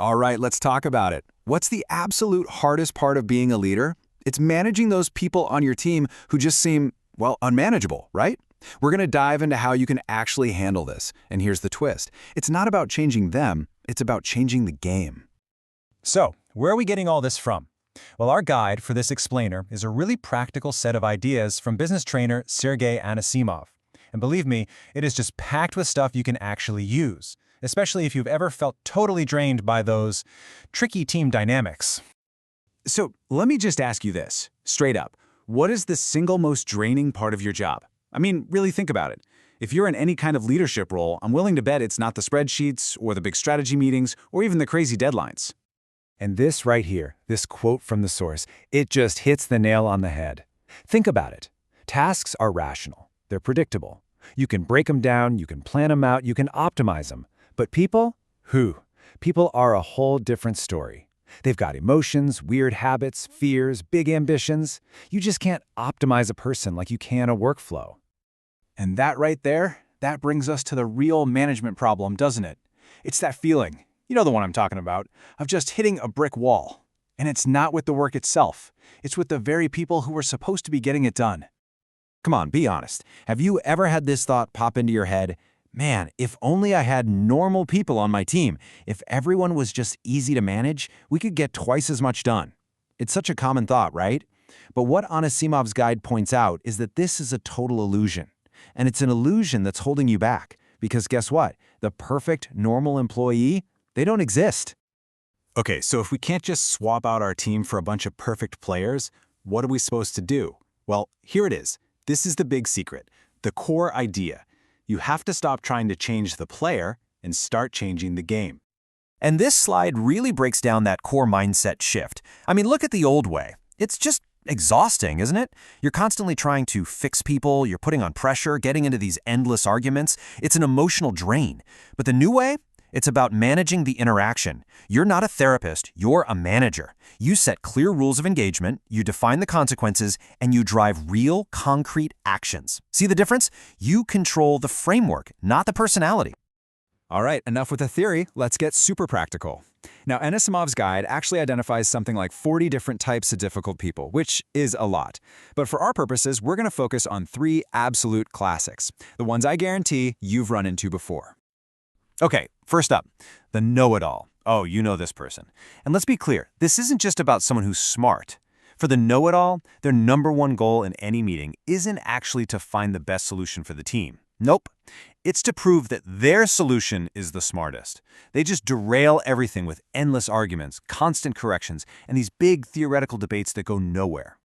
All right, let's talk about it. What's the absolute hardest part of being a leader? It's managing those people on your team who just seem, well, unmanageable, right? We're going to dive into how you can actually handle this. And here's the twist. It's not about changing them, it's about changing the game. So, where are we getting all this from? Well, our guide for this explainer is a really practical set of ideas from business trainer Sergey Anisimov. And believe me, it is just packed with stuff you can actually use, especially if you've ever felt totally drained by those tricky team dynamics. So let me just ask you this, straight up. What is the single most draining part of your job? I mean, really think about it. If you're in any kind of leadership role, I'm willing to bet it's not the spreadsheets or the big strategy meetings or even the crazy deadlines. And this right here, this quote from the source, it just hits the nail on the head. Think about it. Tasks are rational. They're predictable. You can break them down, you can plan them out, you can optimize them. But people? People are a whole different story. They've got emotions, weird habits, fears, big ambitions. You just can't optimize a person like you can a workflow. And that right there, that brings us to the real management problem, doesn't it? It's that feeling, you know the one I'm talking about, of just hitting a brick wall. And it's not with the work itself. It's with the very people who were supposed to be getting it done. Come on, be honest. Have you ever had this thought pop into your head? Man, if only I had normal people on my team. If everyone was just easy to manage, we could get twice as much done. It's such a common thought, right? But what Anisimov's guide points out is that this is a total illusion. And it's an illusion that's holding you back. Because guess what? The perfect, normal employee, they don't exist. Okay, so if we can't just swap out our team for a bunch of perfect players, what are we supposed to do? Well, here it is. This is the big secret, the core idea. You have to stop trying to change the player and start changing the game. And this slide really breaks down that core mindset shift. I mean, look at the old way. It's just exhausting, isn't it? You're constantly trying to fix people, you're putting on pressure, getting into these endless arguments. It's an emotional drain. But the new way? It's about managing the interaction. You're not a therapist, you're a manager. You set clear rules of engagement, you define the consequences, and you drive real, concrete actions. See the difference? You control the framework, not the personality. All right, enough with the theory. Let's get super practical. Now, Anisimov's guide actually identifies something like 40 different types of difficult people, which is a lot. But for our purposes, we're going to focus on 3 absolute classics, the ones I guarantee you've run into before. Okay, first up, the know-it-all. Oh, you know this person. And let's be clear, this isn't just about someone who's smart. For the know-it-all, their number one goal in any meeting isn't actually to find the best solution for the team. Nope. It's to prove that their solution is the smartest. They just derail everything with endless arguments, constant corrections, and these big theoretical debates that go nowhere.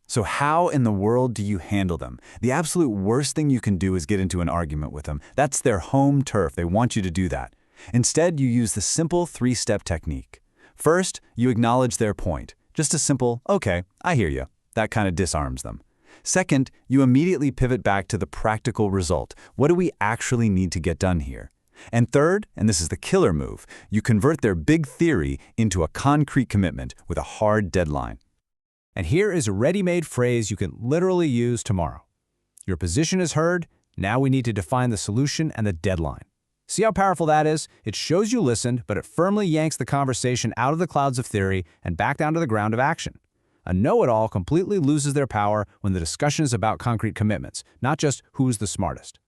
So how in the world do you handle them? The absolute worst thing you can do is get into an argument with them. That's their home turf. They want you to do that. Instead, you use the simple 3-step technique. First, you acknowledge their point. Just a simple, okay, I hear you. That kind of disarms them. Second, you immediately pivot back to the practical result. What do we actually need to get done here? And third, and this is the killer move, you convert their big theory into a concrete commitment with a hard deadline. And here is a ready-made phrase you can literally use tomorrow. Your position is heard, now we need to define the solution and the deadline. See how powerful that is? It shows you listened, but it firmly yanks the conversation out of the clouds of theory and back down to the ground of action. A know-it-all completely loses their power when the discussion is about concrete commitments, not just who's the smartest.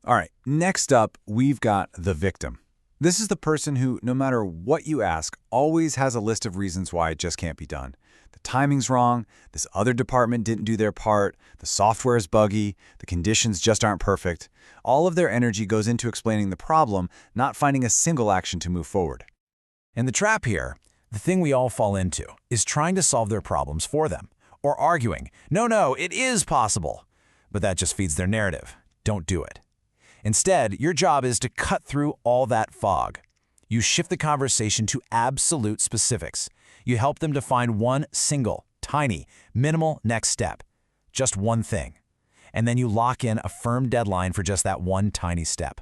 All right, next up, we've got the victim. This is the person who, no matter what you ask, always has a list of reasons why it just can't be done. The timing's wrong, this other department didn't do their part, the software is buggy, the conditions just aren't perfect. All of their energy goes into explaining the problem, not finding a single action to move forward. And the trap here, the thing we all fall into, is trying to solve their problems for them, or arguing, no, it is possible. But that just feeds their narrative. Don't do it. Instead, your job is to cut through all that fog. You shift the conversation to absolute specifics. You help them define one single, tiny, minimal next step. Just one thing. And then you lock in a firm deadline for just that one tiny step.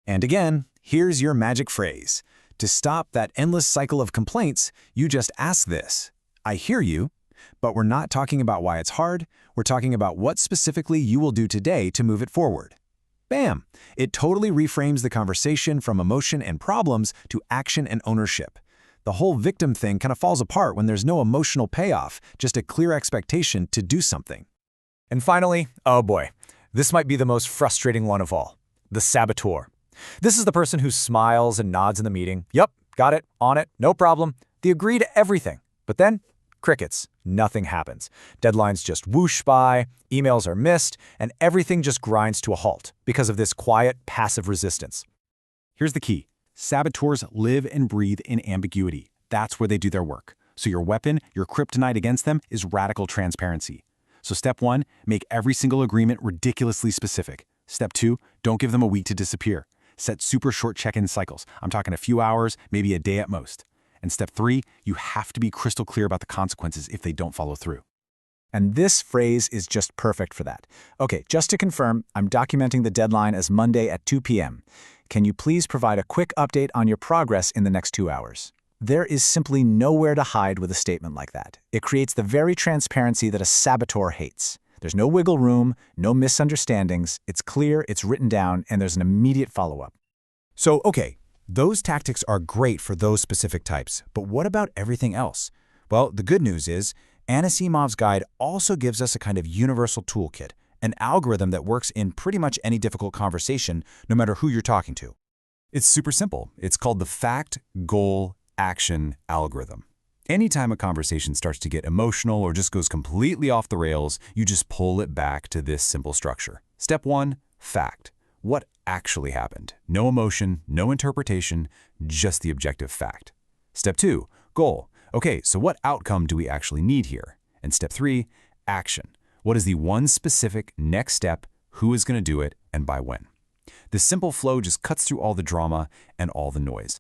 And again, here's your magic phrase. To stop that endless cycle of complaints, you just ask this. I hear you, but we're not talking about why it's hard. We're talking about what specifically you will do today to move it forward. Bam! It totally reframes the conversation from emotion and problems to action and ownership. The whole victim thing kind of falls apart when there's no emotional payoff, just a clear expectation to do something. And finally, oh boy, this might be the most frustrating one of all, the saboteur. This is the person who smiles and nods in the meeting. Yep, got it, on it, no problem. They agree to everything. But then, crickets. Nothing happens. Deadlines just whoosh by, emails are missed, and everything just grinds to a halt because of this quiet, passive resistance. Here's the key. Saboteurs live and breathe in ambiguity. That's where they do their work. So your weapon, your kryptonite against them, is radical transparency. So step 1, make every single agreement ridiculously specific. Step 2, don't give them a week to disappear. Set super short check-in cycles. I'm talking a few hours, maybe a day at most. And step 3, you have to be crystal clear about the consequences if they don't follow through. And this phrase is just perfect for that. Okay, just to confirm, I'm documenting the deadline as Monday at 2 p.m. Can you please provide a quick update on your progress in the next 2 hours? There is simply nowhere to hide with a statement like that. It creates the very transparency that a saboteur hates. There's no wiggle room, no misunderstandings, it's clear, it's written down, and there's an immediate follow-up. So, okay, those tactics are great for those specific types, but what about everything else? Well, the good news is, Anisimov's guide also gives us a kind of universal toolkit, an algorithm that works in pretty much any difficult conversation, no matter who you're talking to. It's super simple. It's called the Fact, Goal, Action algorithm. Anytime a conversation starts to get emotional or just goes completely off the rails, you just pull it back to this simple structure. Step 1, fact. What actually happened? No emotion, no interpretation, just the objective fact. Step 2, goal. Okay, so what outcome do we actually need here? And step 3, action. What is the one specific next step, who is going to do it, and by when? This simple flow just cuts through all the drama and all the noise.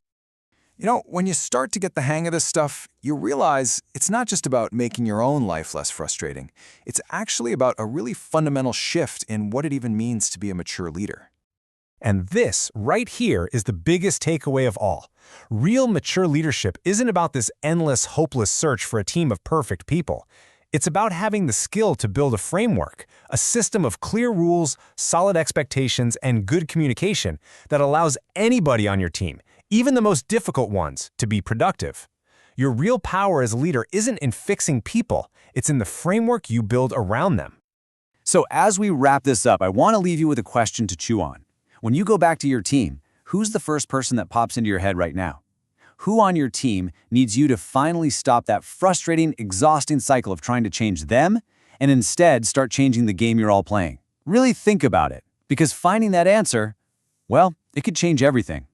You know, when you start to get the hang of this stuff, you realize it's not just about making your own life less frustrating. It's actually about a really fundamental shift in what it even means to be a mature leader. And this, right here, is the biggest takeaway of all. Real mature leadership isn't about this endless, hopeless search for a team of perfect people. It's about having the skill to build a framework, a system of clear rules, solid expectations, and good communication that allows anybody on your team, even the most difficult ones, to be productive. Your real power as a leader isn't in fixing people, it's in the framework you build around them. So as we wrap this up, I want to leave you with a question to chew on. When you go back to your team, who's the first person that pops into your head right now? Who on your team needs you to finally stop that frustrating, exhausting cycle of trying to change them and instead start changing the game you're all playing? Really think about it, because finding that answer, well, it could change everything.